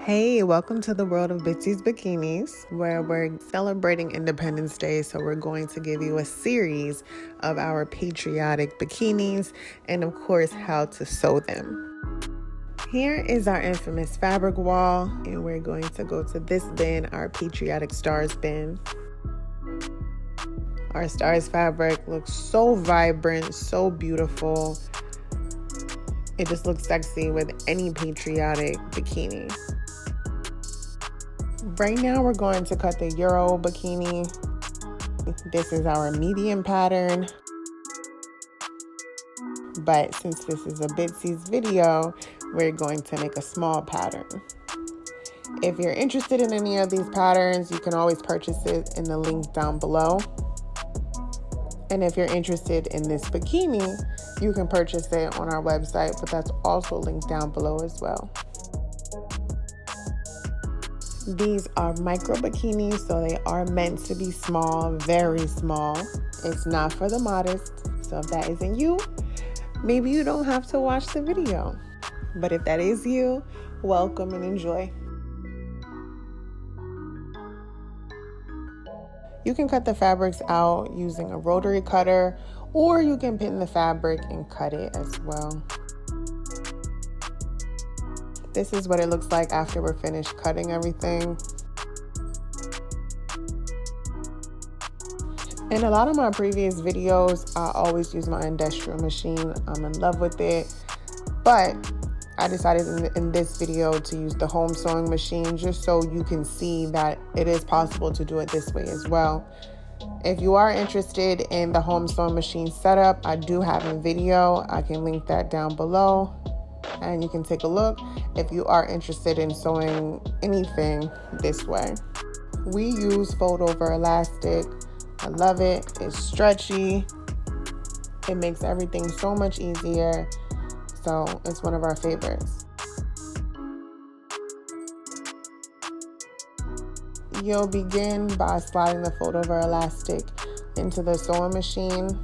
Hey, welcome to the world of Bitsy's Bikinis, where we're celebrating Independence Day. So we're going to give you a series of our patriotic bikinis and, of course, how to sew them. Here is our infamous fabric wall, and we're going to go to this bin, our patriotic stars bin. Our stars fabric looks so vibrant, so beautiful. It just looks sexy with any patriotic bikini. Right now we're going to cut the Euro bikini. This is our medium pattern. But since this is a Bitsy's video, we're going to make a small pattern. If you're interested in any of these patterns, you can always purchase it in the link down below. And if you're interested in this bikini, you can purchase it on our website, but that's also linked down below as well. These are micro bikinis, so they are meant to be small, very small. It's not for the modest, so if that isn't you, maybe you don't have to watch the video. But if that is you, welcome and enjoy. You can cut the fabrics out using a rotary cutter, or you can pin the fabric and cut it as well. This is what it looks like after we're finished cutting everything. In a lot of my previous videos, I always use my industrial machine. I'm in love with it, but I decided in this video to use the home sewing machine just so you can see that it is possible to do it this way as well. If you are interested in the home sewing machine setup, I do have a video. I can link that down below and you can take a look if you are interested in sewing anything this way. We use fold over elastic. I love it. It's stretchy. It makes everything so much easier. So it's one of our favorites. You'll begin by sliding the fold over elastic into the sewing machine.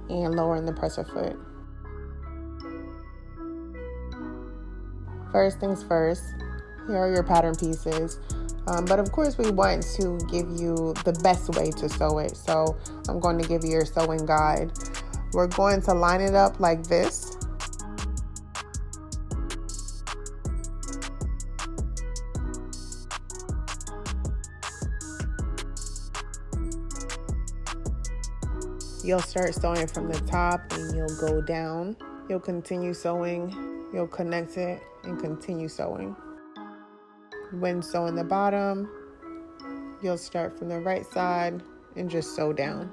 And lowering the presser foot. First things first, here are your pattern pieces. But of course we want to give you the best way to sew it. So I'm going to give you your sewing guide. We're going to line it up like this. You'll start sewing from the top and you'll go down. You'll continue sewing, you'll connect it and continue sewing. When sewing the bottom, you'll start from the right side and just sew down.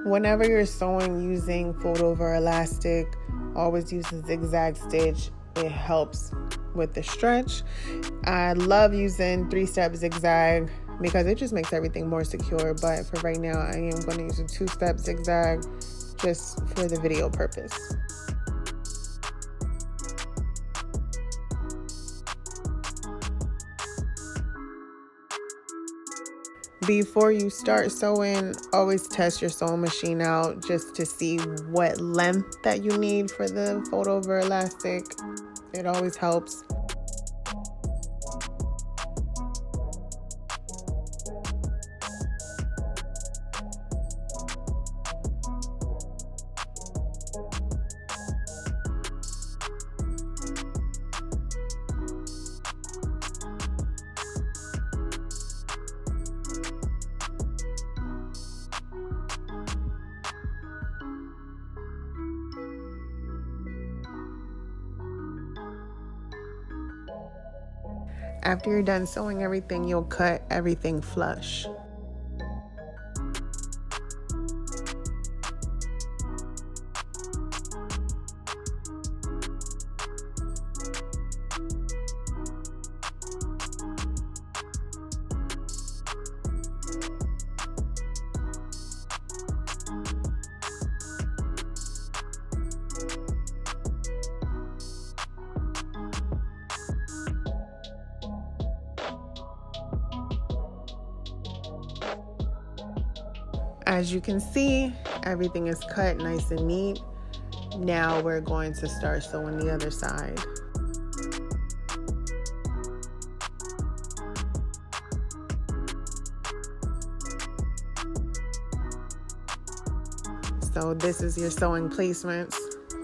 Whenever you're sewing using fold over elastic, always use a zigzag stitch. It helps with the stretch. I love using 3-step zigzag because it just makes everything more secure, but for right now I am going to use a 2-step zigzag just for the video purpose. Before you start sewing, always test your sewing machine out just to see what length that you need for the fold over elastic. It always helps. After you're done sewing everything, you'll cut everything flush. As you can see, Everything is cut nice and neat. Now we're going to start sewing the other side. So this is your sewing placements.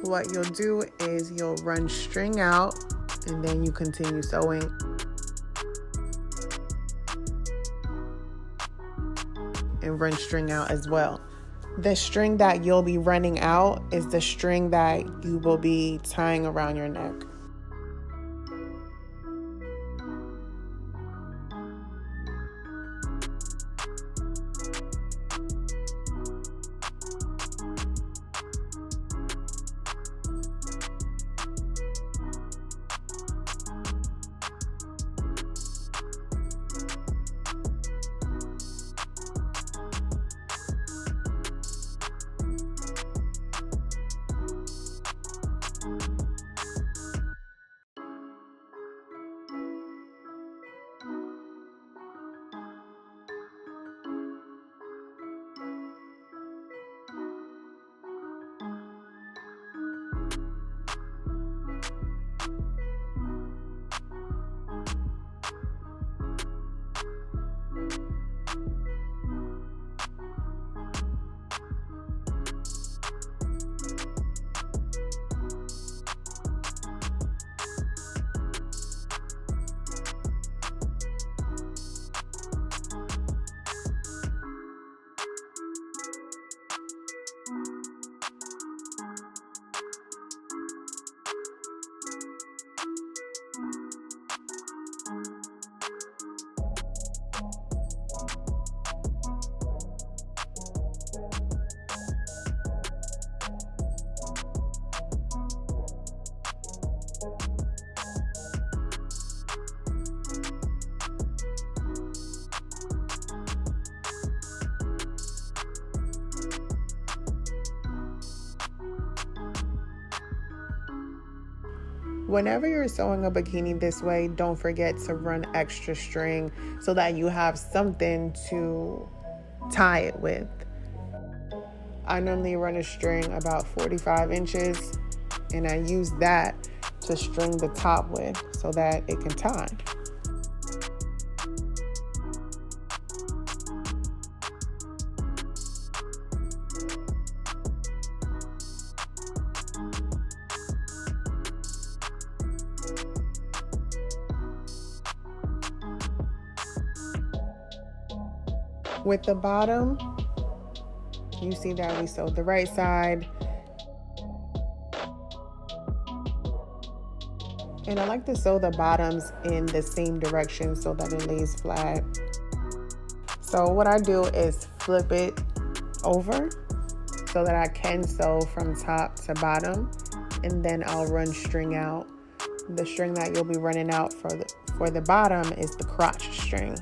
What you'll do is you'll run string out and then you continue sewing. And run string out as well. The string that you'll be running out is the string that you will be tying around your neck. Whenever you're sewing a bikini this way, don't forget to run extra string so that you have something to tie it with. I normally run a string about 45 inches and I use that to string the top with so that it can tie. With the bottom, you see that we sewed the right side. And I like to sew the bottoms in the same direction so that it lays flat. So what I do is flip it over so that I can sew from top to bottom, and then I'll run string out. The string that you'll be running out for the bottom is the crotch string.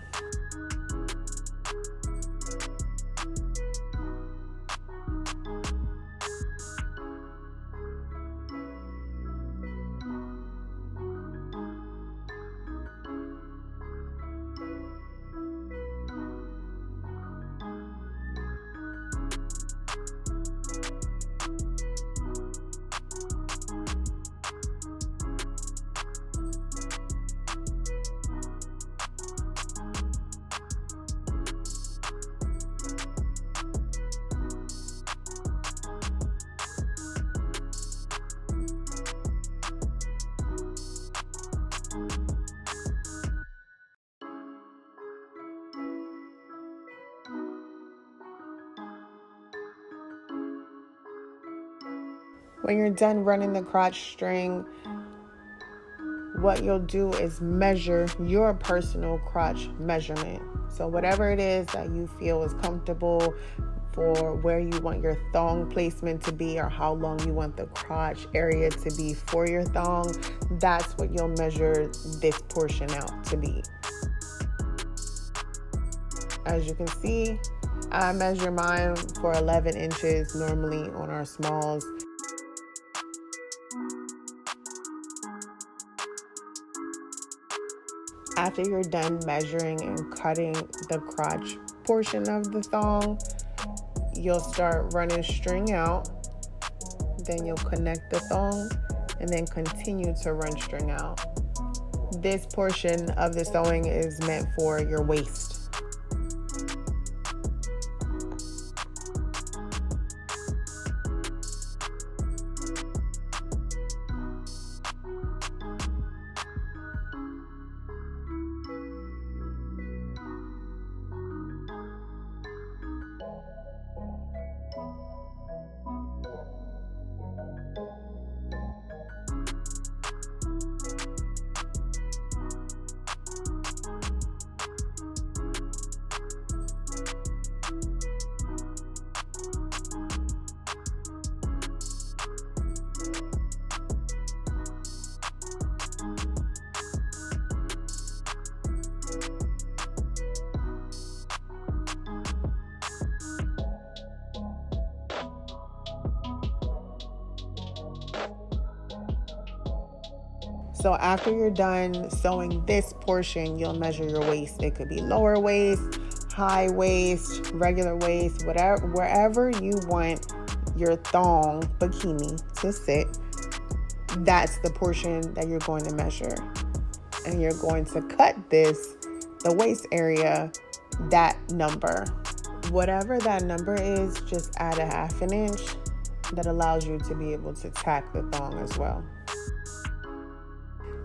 When you're done running the crotch string, what you'll do is measure your personal crotch measurement. So whatever it is that you feel is comfortable for where you want your thong placement to be or how long you want the crotch area to be for your thong, that's what you'll measure this portion out to be. As you can see, I measure mine for 11 inches normally on our smalls. After you're done measuring and cutting the crotch portion of the thong, you'll start running string out, then you'll connect the thong, and then continue to run string out. This portion of the sewing is meant for your waist. So after you're done sewing this portion, you'll measure your waist. It could be lower waist, high waist, regular waist, whatever, wherever you want your thong bikini to sit. That's the portion that you're going to measure. And you're going to cut the waist area, that number. Whatever that number is, just add a 1/2 inch. That allows you to be able to tack the thong as well.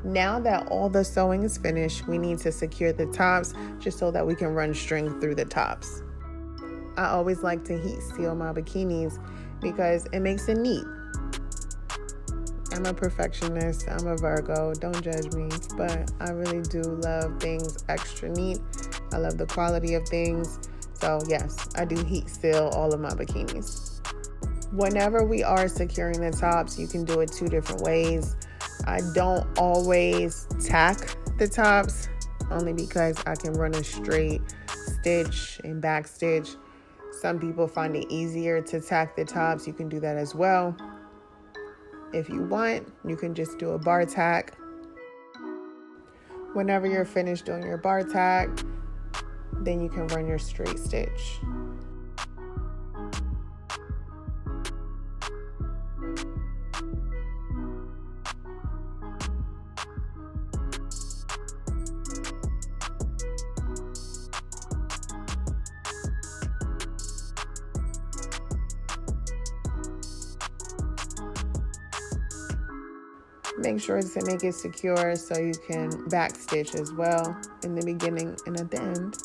Now that all the sewing is finished, we need to secure the tops just so that we can run string through the tops. I always like to heat seal my bikinis because it makes it neat. I'm a perfectionist, I'm a Virgo, don't judge me, but I really do love things extra neat. I love the quality of things. So yes, I do heat seal all of my bikinis. Whenever we are securing the tops, you can do it 2 different ways. I don't always tack the tops, only because I can run a straight stitch and back stitch. Some people find it easier to tack the tops. You can do that as well. If you want, you can just do a bar tack. Whenever you're finished doing your bar tack, then you can run your straight stitch. Make sure to make it secure so you can back stitch as well in the beginning and at the end.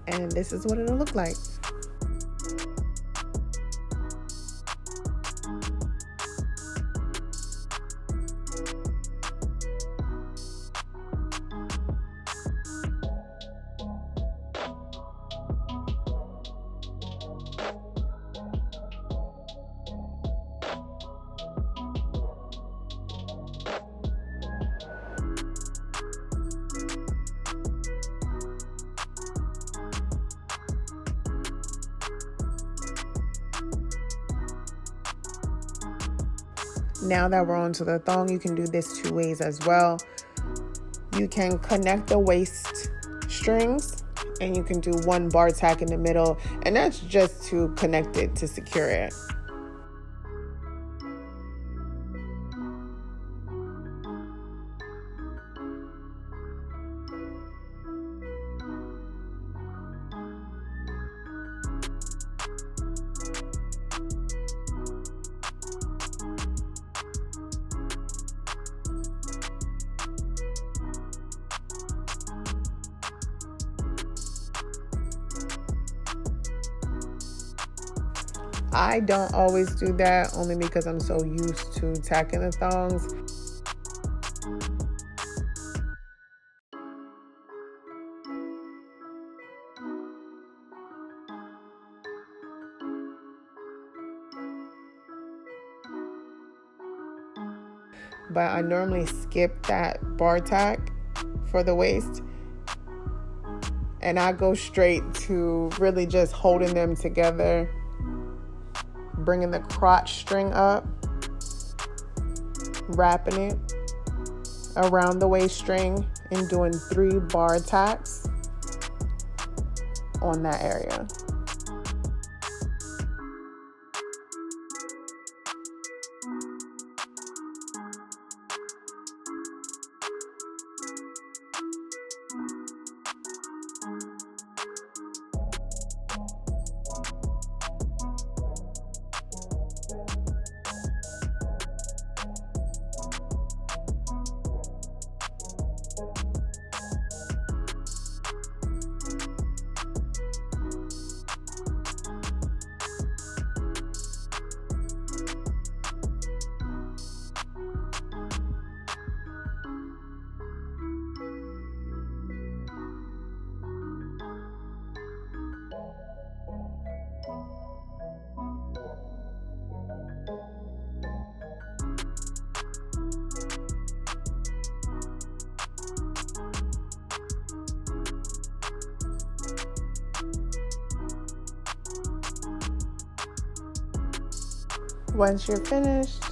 And this is what it'll look like. Now that we're on to the thong, you can do this 2 ways as well. You can connect the waist strings and you can do 1 bar tack in the middle, and that's just to connect it, to secure it. I don't always do that, only because I'm so used to tacking the thongs. But I normally skip that bar tack for the waist, and I go straight to really just holding them together, bringing the crotch string up, wrapping it around the waist string, and doing 3 bar tacks on that area. Once you're finished,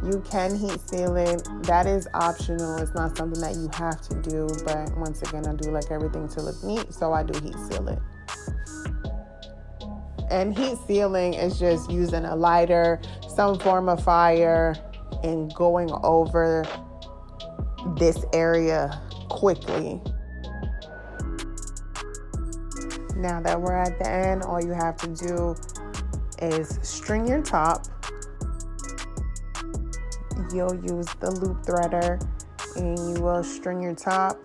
you can heat seal it. That is optional. It's not something that you have to do, but once again, I do like everything to look neat, so I do heat seal it. And heat sealing is just using a lighter, some form of fire, and going over this area quickly. Now that we're at the end, all you have to do is string your top. You'll use the loop threader and you will string your top.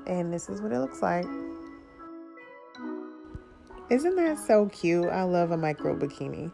And this is what it looks like. Isn't that so cute? I love a micro bikini.